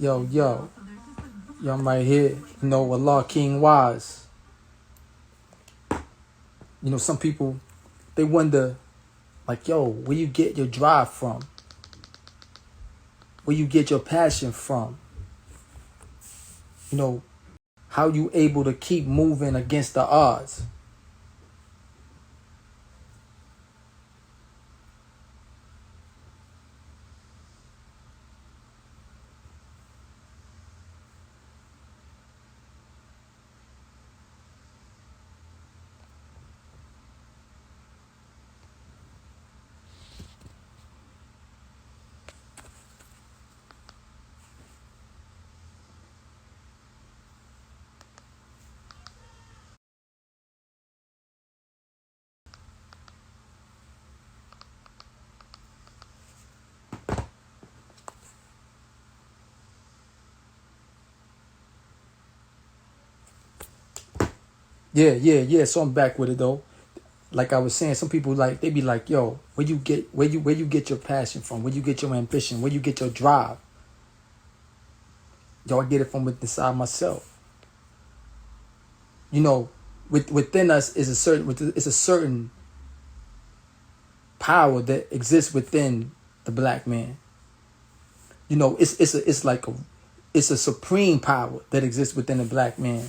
Yo, I'm right here. You know, Allah King Wize. You know, some people, they wonder, like, yo, where you get your drive from? Where you get your passion from? You know, how you able to keep moving against the odds? Yeah. So I'm back with it though. Like I was saying, some people like they be like, yo, where you get your passion from? Where you get your ambition? Where you get your drive? Yo, I get it from inside myself. You know, within us is a certain power that exists within the black man. You know, it's a supreme power that exists within the black man.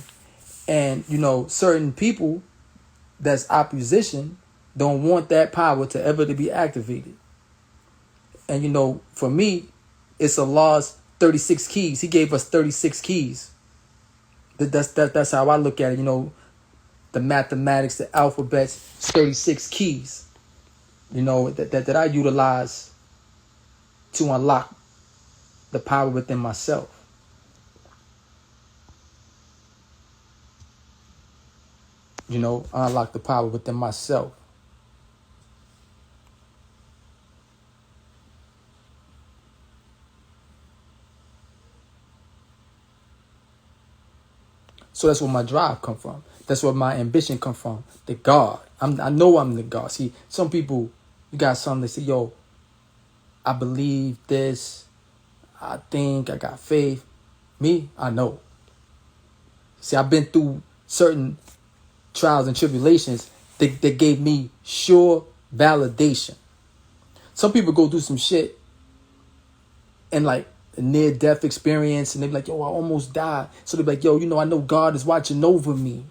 And you know, certain people that's opposition don't want that power to ever to be activated. And you know, for me, it's Allah's 36 keys. He gave us 36 keys. That's how I look at it. You know, the mathematics, the alphabets, 36 keys. You know, that I utilize to unlock the power within myself. You know, unlock the power within myself. So that's where my drive come from. That's where my ambition come from. The God. I know I'm the God. See, some people, you got some that say, yo, I believe this. I think I got faith. Me, I know. See, I've been through certain trials and tribulations that gave me sure validation. Some people go through some shit and like a near-death experience, and they be like, yo, I almost died. So they be like, yo, you know, I know God is watching over me.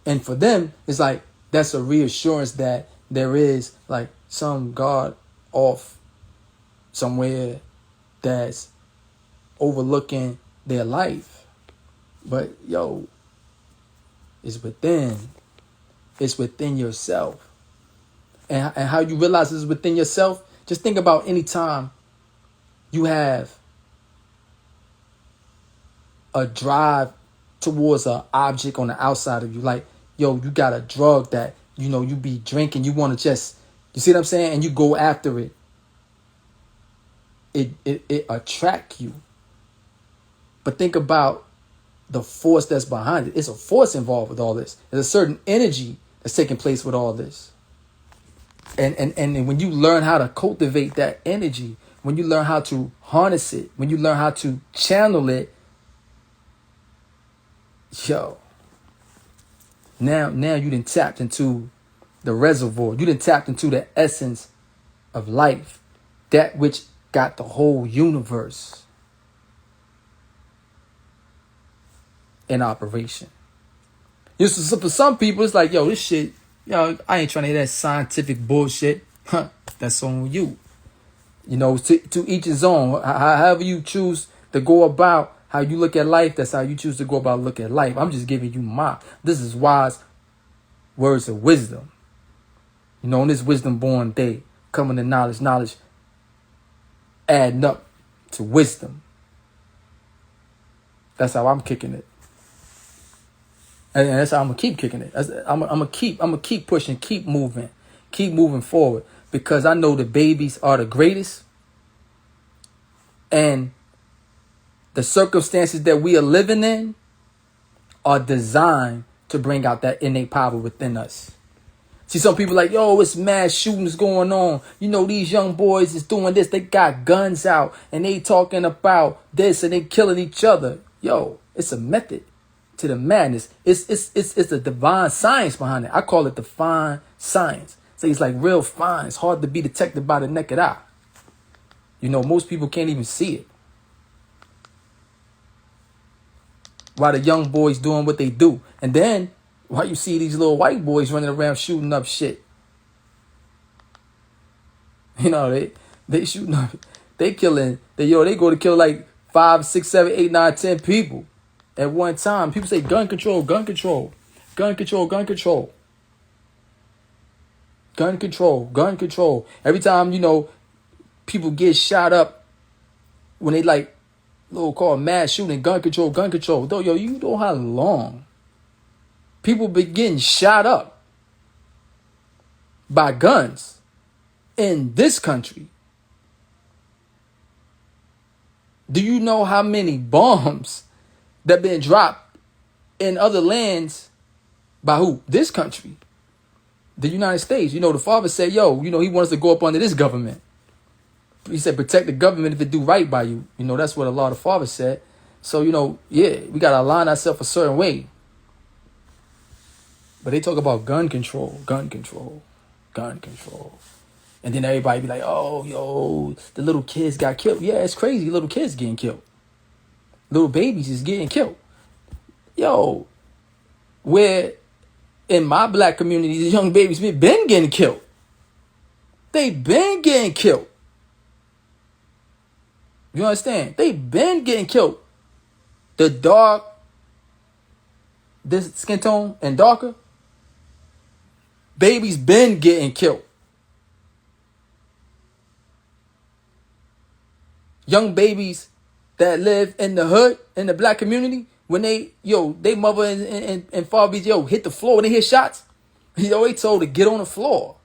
And for them, it's like, that's a reassurance that there is like some God off somewhere that's overlooking their life. But yo, it's within. It's within yourself. And how you realize it's within yourself, just think about any time you have a drive towards an object on the outside of you. Like, yo, you got a drug that, you know, you be drinking. You want to just, you see what I'm saying? And you go after it. It attract you. But think about the force that's behind it. It's a force involved with all this. There's a certain energy that's taking place with all this. And when you learn how to cultivate that energy, when you learn how to harness it, when you learn how to channel it, yo, now you done tapped into the reservoir. You done tapped into the essence of life, that which got the whole universe in operation. So for some people, it's like, yo, this shit, yo, I ain't trying to hear that scientific bullshit. Huh, that's on you. You know, to each his own. However you choose to go about how you look at life, that's how you choose to go about look at life. I'm just giving you this is wise words of wisdom. You know, on this wisdom born day, coming to knowledge adding up to wisdom. That's how I'm kicking it. And that's how I'm gonna keep kicking it. I'm gonna keep pushing, keep moving forward, because I know the babies are the greatest, and the circumstances that we are living in are designed to bring out that innate power within us. See, some people like, yo, it's mass shootings going on. You know, these young boys is doing this. They got guns out and they talking about this and they killing each other. Yo, it's a method to the madness. It's a divine science behind it. I call it the fine science. So it's like real fine. It's hard to be detected by the naked eye. You know, most people can't even see it. Why the young boys doing what they do. And then, why you see these little white boys running around shooting up shit. You know, they shooting up, they killing, they go to kill like 5, 6, 7, 8, 9, 10 people at one time. People say gun control, gun control, gun control, gun control. Gun control, gun control. Every time, you know, people get shot up when they like, little called mass shooting, gun control, gun control. Though, yo, you know how long people be getting shot up by guns in this country. Do you know how many bombs that been dropped in other lands by who? This country. The United States. You know, the father said, yo, you know, he wants to go up under this government. He said, protect the government if it do right by you. You know, that's what a lot of fathers said. So, you know, yeah, we got to align ourselves a certain way. But they talk about gun control, gun control, gun control. And then everybody be like, oh, yo, the little kids got killed. Yeah, it's crazy. Little kids getting killed. Little babies is getting killed. Yo, where in my black community, the young babies been getting killed. They been getting killed. You understand? They been getting killed. The dark, this skin tone and darker, babies been getting killed. Young babies that live in the hood, in the black community, when they mother and father, hit the floor when they hear shots, they told to get on the floor.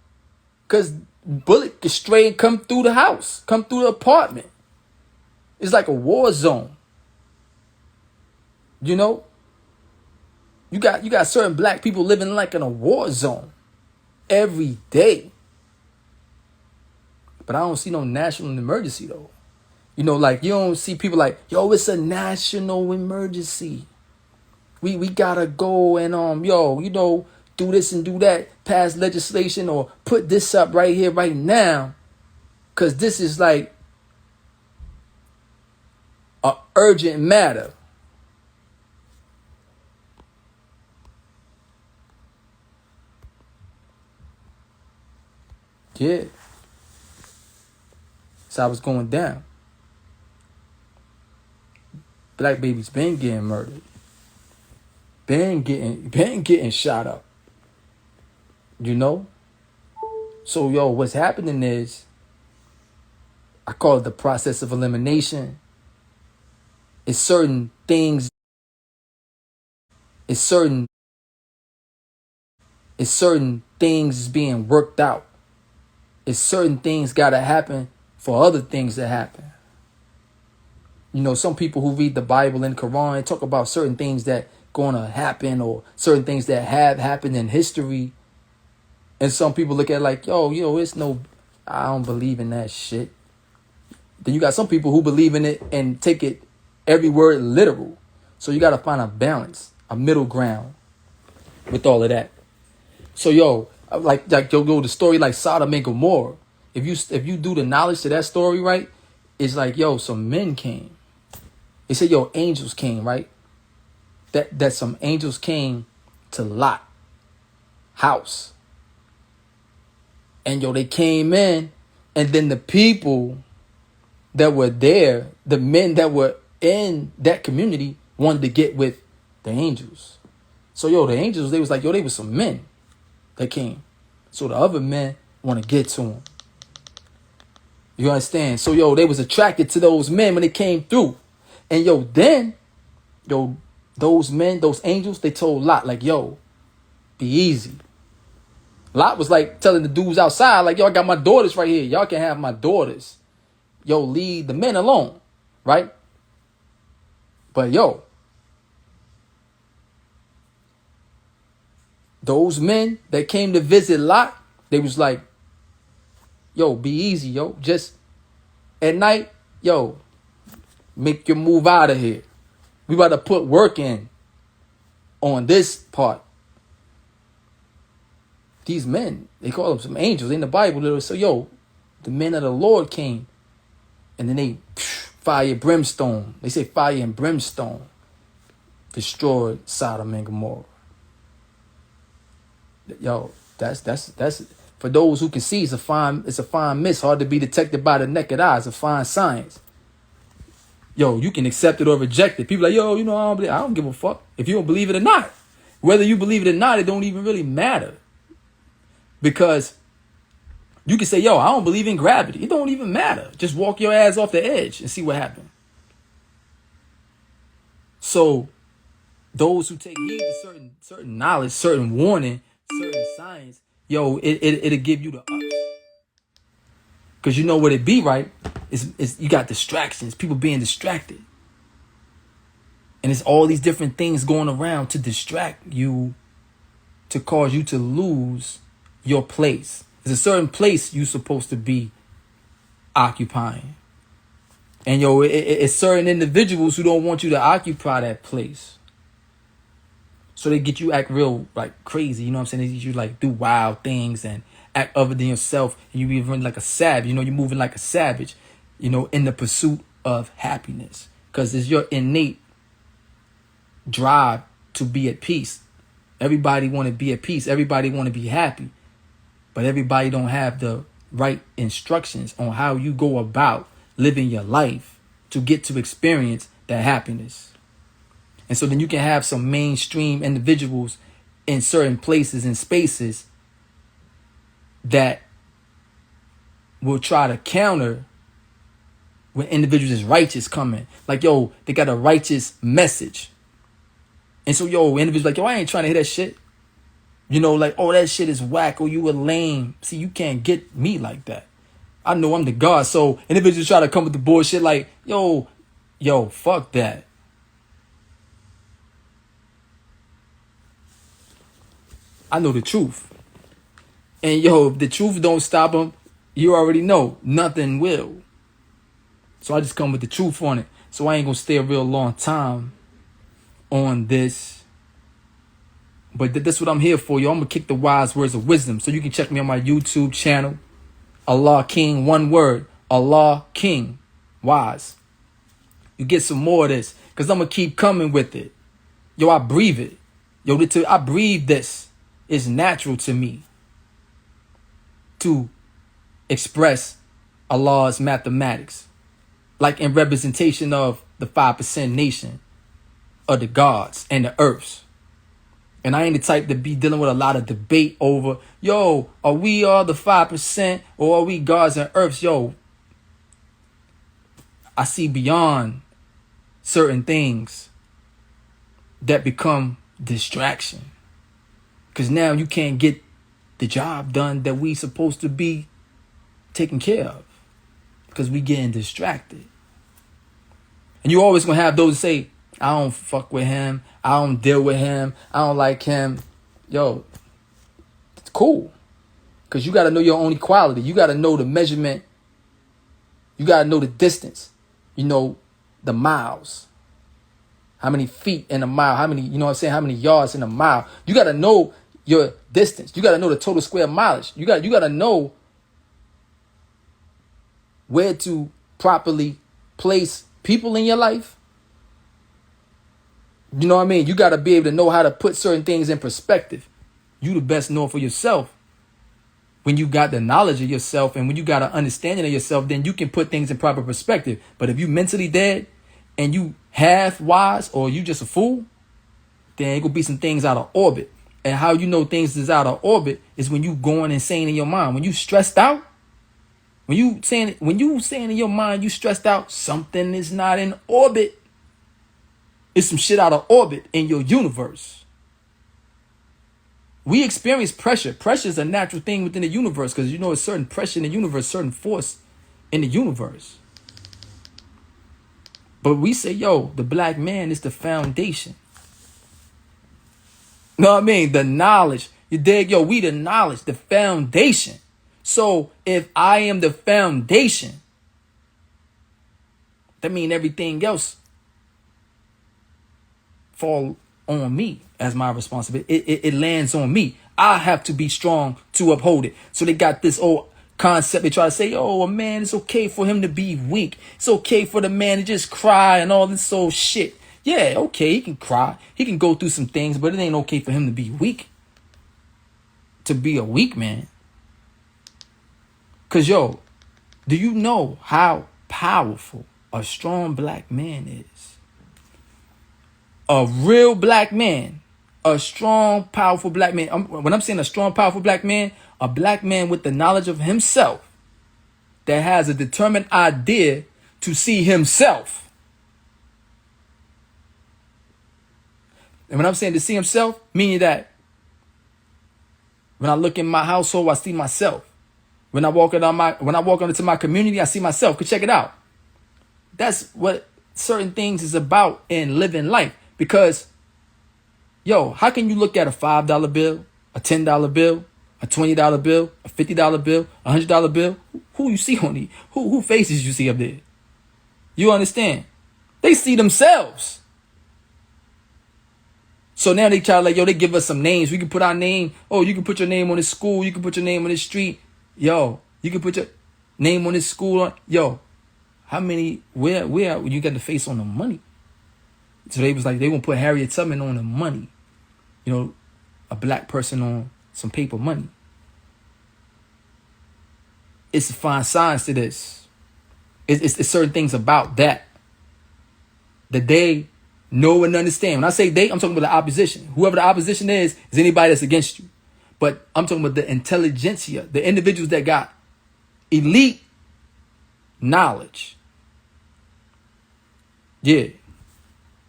Because bullet can straight come through the house, come through the apartment. It's like a war zone. You know? You got certain black people living like in a war zone every day. But I don't see no national emergency though. You know, like you don't see people like, yo, it's a national emergency. We gotta go and do this and do that, pass legislation or put this up right here, right now. Cause this is like a urgent matter. Yeah. So I was going down. Black babies been getting murdered. Been getting shot up. You know? So, yo, what's happening is, I call it the process of elimination. It's certain things being worked out. It's certain things gotta happen for other things to happen. You know, some people who read the Bible and Quran talk about certain things that gonna happen or certain things that have happened in history. And some people look at it like, I don't believe in that shit. Then you got some people who believe in it and take it every word literal. So you got to find a balance, a middle ground with all of that. So, the story like Sodom and Gomorrah. If you do the knowledge to that story, right, it's like, some men came. They said, angels came, right? That some angels came to Lot house. And they came in, and then the people that were there, the men that were in that community wanted to get with the angels. So, the angels, they was like, they was some men that came. So the other men want to get to them. You understand? So, they was attracted to those men when they came through. And, those men, those angels, they told Lot, like, be easy. Lot was like telling the dudes outside, like, I got my daughters right here. Y'all can have my daughters. Leave the men alone. Right? But, Those men that came to visit Lot, they was like, yo, be easy, yo. Just at night, yo, make your move out of here. We about to put work in on this part. These men, they call them some angels in the Bible. So, yo, the men of the Lord came, and then they fire brimstone. They say fire and brimstone destroyed Sodom and Gomorrah. Yo, that's for those who can see. It's a fine mist, hard to be detected by the naked eye. It's a fine science. Yo, you can accept it or reject it. People are like, yo, I don't give a fuck if you don't believe it or not. Whether you believe it or not, it don't even really matter. Because you can say, yo, I don't believe in gravity. It don't even matter. Just walk your ass off the edge and see what happens. So those who take heed to certain knowledge, certain warning, certain science, yo, it'll give you the ups. Because you know what it be, right? Is you got distractions, people being distracted. And it's all these different things going around to distract you, to cause you to lose your place. There's a certain place you're supposed to be occupying. And yo, it's certain individuals who don't want you to occupy that place. So they get you act real like crazy, you know what I'm saying? They get you like do wild things and act other than yourself. And you be running like a savage, you're moving like a savage, in the pursuit of happiness. Because it's your innate drive to be at peace. Everybody want to be at peace. Everybody want to be happy. But everybody don't have the right instructions on how you go about living your life to get to experience that happiness. And so then you can have some mainstream individuals in certain places and spaces that will try to counter when individuals is righteous coming. Like, yo, they got a righteous message. And so, yo, individuals like, yo, I ain't trying to hear that shit. Like, oh, that shit is whack, or you a lame. See, you can't get me like that. I know I'm the God. So individuals try to come with the bullshit like, yo, fuck that. I know the truth. And yo, if the truth don't stop them, you already know nothing will. So I just come with the truth on it. So I ain't gonna stay a real long time on this. But that's what I'm here for, yo. I'm gonna kick the wise words of wisdom. So you can check me on my YouTube channel. AllahKing, one word. AllahKing Wize. You get some more of this. Because I'm gonna keep coming with it. Yo, I breathe it. Yo, I breathe this. It's natural to me to express Allah's mathematics. Like in representation of the 5% nation of the gods and the earths. And I ain't the type to be dealing with a lot of debate over, yo, are we all the 5% or are we gods and earths? Yo, I see beyond certain things that become distraction. Because now you can't get the job done that we supposed to be taking care of. Because we getting distracted. And you always going to have those that say, I don't fuck with him. I don't deal with him. I don't like him. Yo, it's cool. Because you got to know your own equality. You got to know the measurement. You got to know the distance. The miles. How many feet in a mile? How many, how many yards in a mile? You got to know your distance. You got to know the total square mileage. You got to know where to properly place people in your life. You know what I mean? You got to be able to know how to put certain things in perspective. You the best know for yourself. When you got the knowledge of yourself and when you got an understanding of yourself, then you can put things in proper perspective. But if you mentally dead and you half wise or you just a fool, then it could be some things out of orbit. And how you know things is out of orbit is when you going insane in your mind. When you stressed out, when you saying in your mind you stressed out, something is not in orbit. It's some shit out of orbit in your universe. We experience pressure. Pressure is a natural thing within the universe because it's certain pressure in the universe, certain force in the universe. But we say, yo, the black man is the foundation. Know what I mean? The knowledge. You dig? Yo, we the knowledge, the foundation. So if I am the foundation, that means everything else fall on me as my responsibility. It lands on me. I have to be strong to uphold it. So they got this old concept. They try to say, oh, a man, it's okay for him to be weak. It's okay for the man to just cry and all this old shit. Yeah, okay, he can cry. He can go through some things, but it ain't okay for him to be weak. To be a weak man. Because, yo, do you know how powerful a strong black man is? A real black man. A strong, powerful black man. When I'm saying a strong, powerful black man, a black man with the knowledge of himself that has a determined idea to see himself. And when I'm saying to see himself, meaning that when I look in my household, I see myself. When I walk into my community, I see myself. Cause check it out. That's what certain things is about in living life. Because, yo, how can you look at a $5 bill, a $10 bill, a $20 bill, a $50 bill, a $100 bill? Who you see on these? Who faces you see up there? You understand? They see themselves. So now they try they give us some names. We can put our name. Oh, you can put your name on this school. You can put your name on this street. Yo, you can put your name on this school. Yo, how many, where you got the face on the money? So they was like, they gonna put Harriet Tubman on the money. You know, a black person on some paper money. It's a fine science to this. It's certain things about that they know and understand. When I say they, I'm talking about the opposition. Whoever the opposition is anybody that's against you. But I'm talking about the intelligentsia, the individuals that got elite knowledge. Yeah.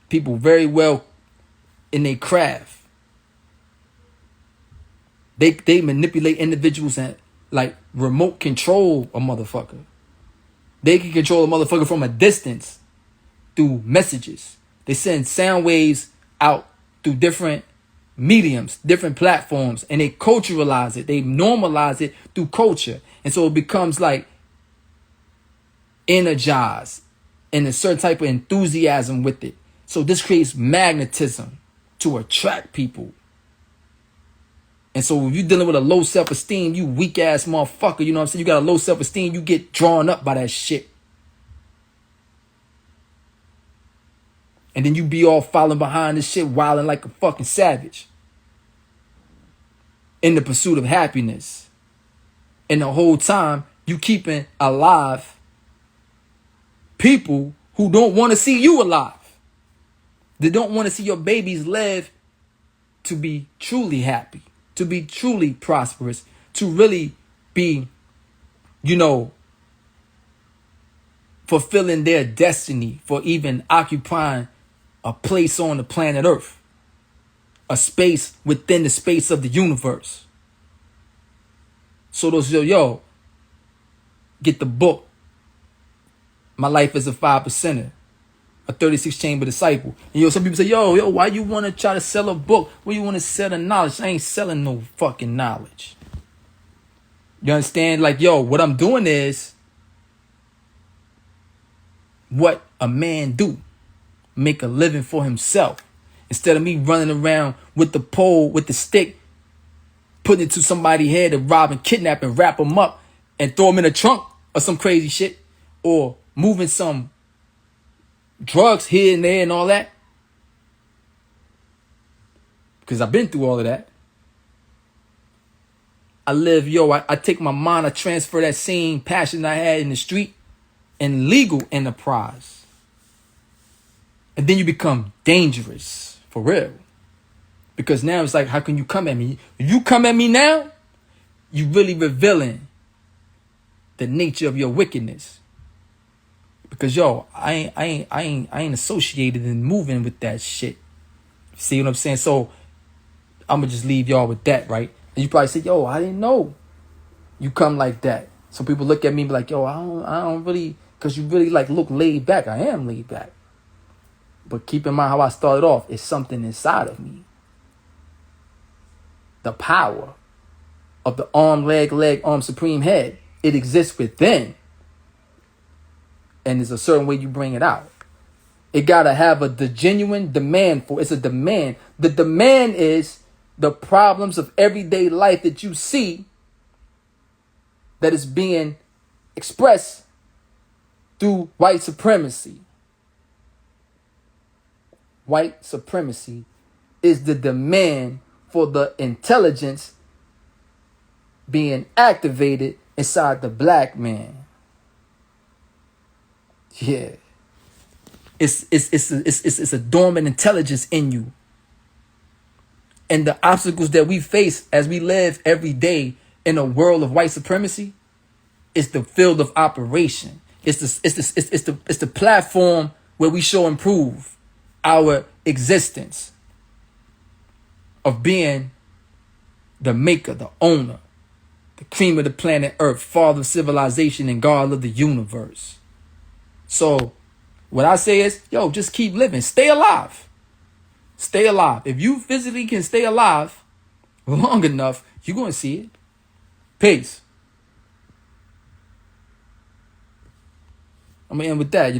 People very well in their craft. They manipulate individuals and like remote control a motherfucker. They can control a motherfucker from a distance through messages. They send sound waves out through different mediums, different platforms, and they culturalize it. They normalize it through culture. And so it becomes like energized and a certain type of enthusiasm with it. So this creates magnetism to attract people. And so if you're dealing with a low self-esteem, you weak ass motherfucker, you know what I'm saying? You got a low self-esteem, you get drawn up by that shit. And then you be all following behind this shit, wilding like a fucking savage. In the pursuit of happiness. And the whole time, you keeping alive people who don't want to see you alive. They don't want to see your babies live to be truly happy, to be truly prosperous, to really be, you know, fulfilling their destiny for even occupying a place on the planet Earth, a space within the space of the universe. So those, yo, get the book. My Life is a 5%er, a 36-chamber disciple. And some people say, yo, why you want to try to sell a book? Why you want to sell the knowledge? I ain't selling no fucking knowledge. You understand? Like, yo, what I'm doing is what a man do. Make a living for himself. Instead of me running around with the pole, with the stick, putting it to somebody's head and rob and kidnap and wrap them up and throw them in a trunk or some crazy shit. Or moving some drugs here and there and all that. Because I've been through all of that. I live, I take my mind, I transfer that same passion I had in the street and legal enterprise. And then you become dangerous, for real. Because now it's like, how can you come at me? If you come at me now, you really revealing the nature of your wickedness. Because I ain't associated and moving with that shit. See what I'm saying? So I'm gonna just leave y'all with that, right? And you probably say, yo, I didn't know you come like that. So people look at me and be like, yo, I don't really, because you really like look laid back. I am laid back. But keep in mind how I started off. It's something inside of me. the power of the arm, leg, arm, supreme head. It exists within. And there's a certain way you bring it out. It got to have the genuine demand for it. It's a demand. The demand is the problems of everyday life that you see that is being expressed through white supremacy. White supremacy is the demand for the intelligence being activated inside the black man. Yeah. It's a dormant intelligence in you. And the obstacles that we face as we live every day in a world of white supremacy is the field of operation. It's the platform where we show and prove our existence of being the maker, the owner, the cream of the planet Earth, father of civilization and God of the universe. So what I say is, yo, just keep living. Stay alive. Stay alive. If you physically can stay alive long enough, you're going to see it. Peace. I'm going to end with that,